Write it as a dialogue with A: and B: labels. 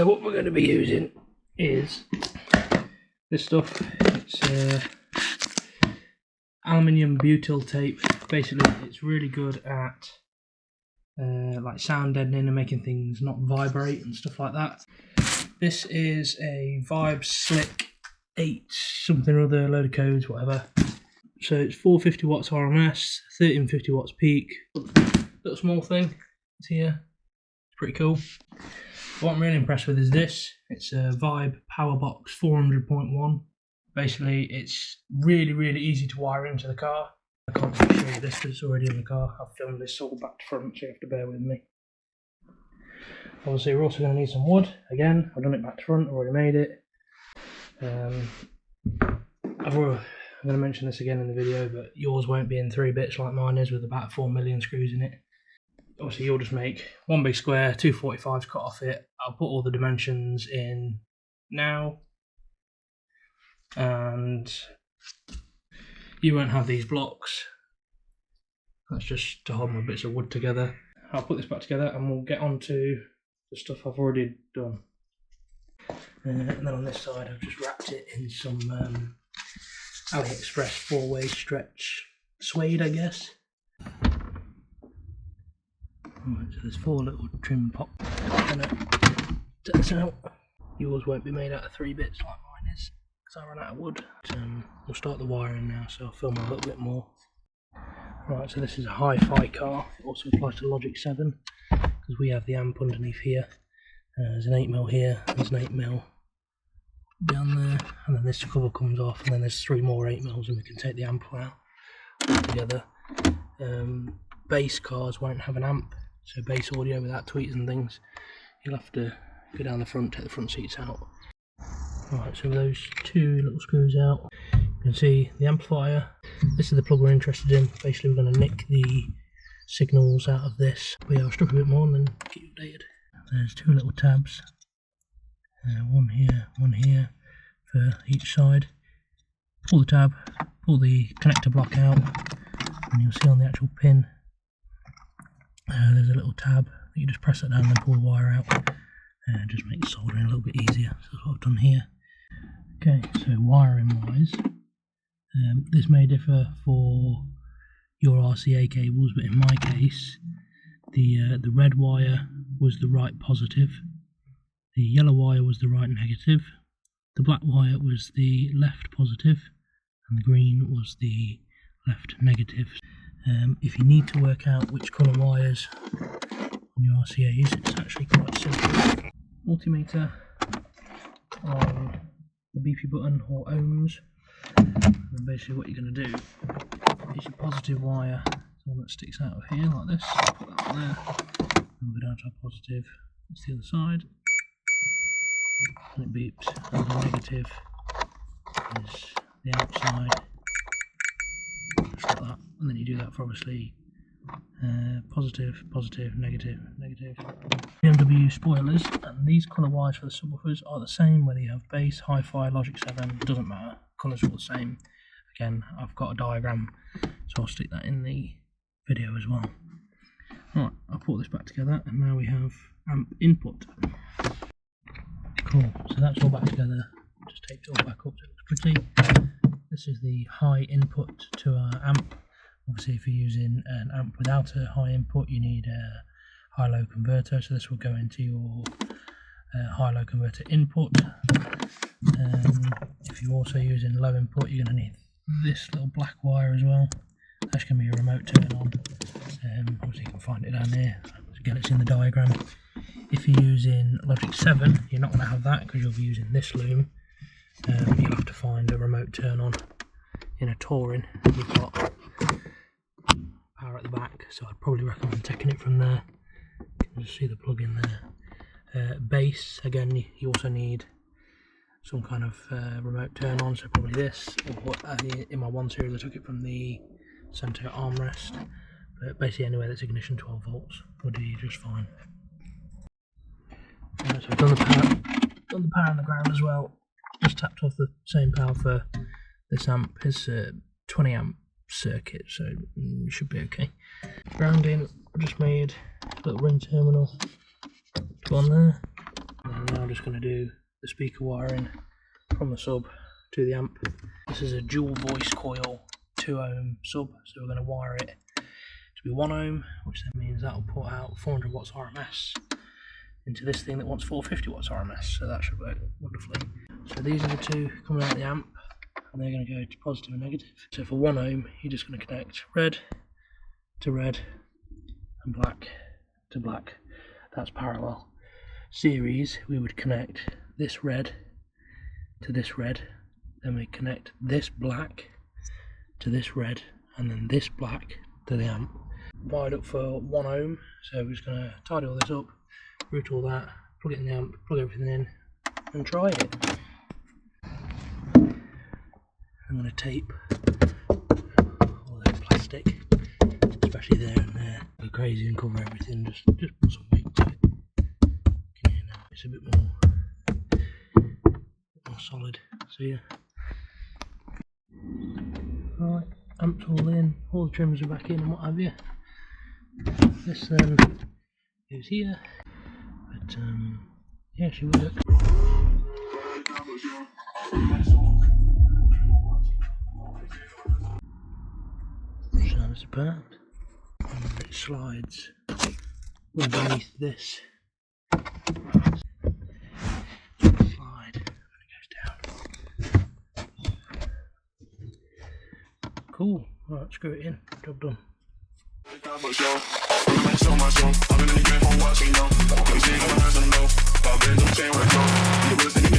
A: So what we're going to be using is this stuff. It's aluminium butyl tape. Basically, it's really good at like sound deadening and making things not vibrate and stuff like that. This is a Vibe Slick 8 something or other, load of codes, whatever. So it's 450 watts RMS, 1350 watts peak. Little small thing. It's here. It's pretty cool. What I'm really impressed with is this. It's a Vibe Powerbox 400.1. Basically, it's really easy to wire into the car. I can't really show you this because it's already in the car. I've filmed this all back to front, so you have to bear with me. Obviously, we're also going to need some wood. Again, I've done it back to front, I've already made it. I'm going to mention this again in the video, but yours won't be in 3 bits like mine is with about 4 million screws in it. Obviously, you'll just make one big square, 245s cut off it. I'll put all the dimensions in now. And you won't have these blocks. That's just to hold my bits of wood together. I'll put this back together and we'll get on to the stuff I've already done. And then on this side I've just wrapped it in some AliExpress 4-way stretch suede, I guess. Right, so there's 4 little trim pops. Turns out yours won't be made out of 3 bits like mine is, because I ran out of wood. We'll start the wiring now, so I'll film a little bit more. Right, so this is a hi-fi car. It also applies to Logic 7, because we have the amp underneath here. There's an 8mm here, there's an 8mm down there, and then this cover comes off, and then there's 3 more 8mm, and we can take the amp out together. Bass cars won't have an amp, so bass audio without tweets and things. You'll have to go down the front, take the front seats out. Right, so those 2 little screws out. You can see the amplifier. This is the plug we're interested in. Basically, we're going to nick the signals out of this. But yeah, I'll strip a bit more and then keep you updated. There's 2 little tabs. One here for each side. Pull the tab, pull the connector block out, and you'll see on the actual pin there's a little tab that you just press it down and then pull the wire out. Just makes soldering a little bit easier. So that's what I've done here. Okay, so wiring wise, this may differ for your RCA cables, but in my case, the red wire was the right positive, the yellow wire was the right negative, the black wire was the left positive, and the green was the left negative. If you need to work out which colour wires on your RCAs, it's actually quite simple. Multimeter on the beepy button or ohms, and basically what you're going to do is your positive wire, the one that sticks out of here like this, put that on there, and we'll go down to our positive. That's the other side, and it beeps, and the negative is the outside, just like that. And then you do that for obviously positive, positive, negative, negative. BMW spoilers, and these colour wires for the subwoofers are the same whether you have bass, hi-fi, Logic 7, doesn't matter, colours are all the same. Again, I've got a diagram, so I'll stick that in the video as well. Right, I'll put this back together, and now we have amp input. Cool, so that's all back together. Just taped it all back up so it looks pretty. This is the high input to our amp. Obviously, if you're using an amp without a high input, you need a high-low converter, so this will go into your high-low converter input. If you're also using low input, you're going to need this little black wire as well. That's going to be your remote turn on. Obviously, you can find it down there. Again, it's in the diagram. If you're using Logic 7, you're not going to have that because you'll be using this loom. You'll have to find a remote turn on in a Touring. You've got power at the back, so I'd probably recommend taking it from there. You can just see the plug in there. Bass, again, you also need some kind of remote turn on, so probably this, or in my 1 series I took it from the centre armrest, but basically anywhere that's ignition 12 volts will do you just fine. Right, so I've done the power on the ground as well. Just tapped off the same power for this amp. It's a 20 amp circuit, so it should be okay. Grounding, I just made a little ring terminal to go on there. And now I'm just going to do the speaker wiring from the sub to the amp. This is a dual voice coil 2 ohm sub, so we're going to wire it to be 1 ohm, which then means that will put out 400 watts RMS into this thing that wants 450 watts RMS, so that should work wonderfully. So these are the two coming out of the amp, and they're going to go to positive and negative. So for 1 ohm, you're just going to connect red to red and black to black. That's parallel. Series, we would connect this red to this red, then we connect this black to this red, and then this black to the amp. Wired up for 1 ohm, so we're just going to tidy all this up, route all that, plug it in the amp, plug everything in, and try it. I'm going to tape all the plastic, especially there and there. Go crazy and cover everything, just put some weight to it. Okay, now it's a bit more solid. So yeah. Right, amp's all in, all the trims are back in and what have you. This then goes here, but yeah, it should work. Sounds apart, and it slides underneath this. Slide, and it goes down. Cool, right, screw it in, job done. I've been in the game for watching, you know. Couldn't see my eyes on the low. I've been in the chain where I go.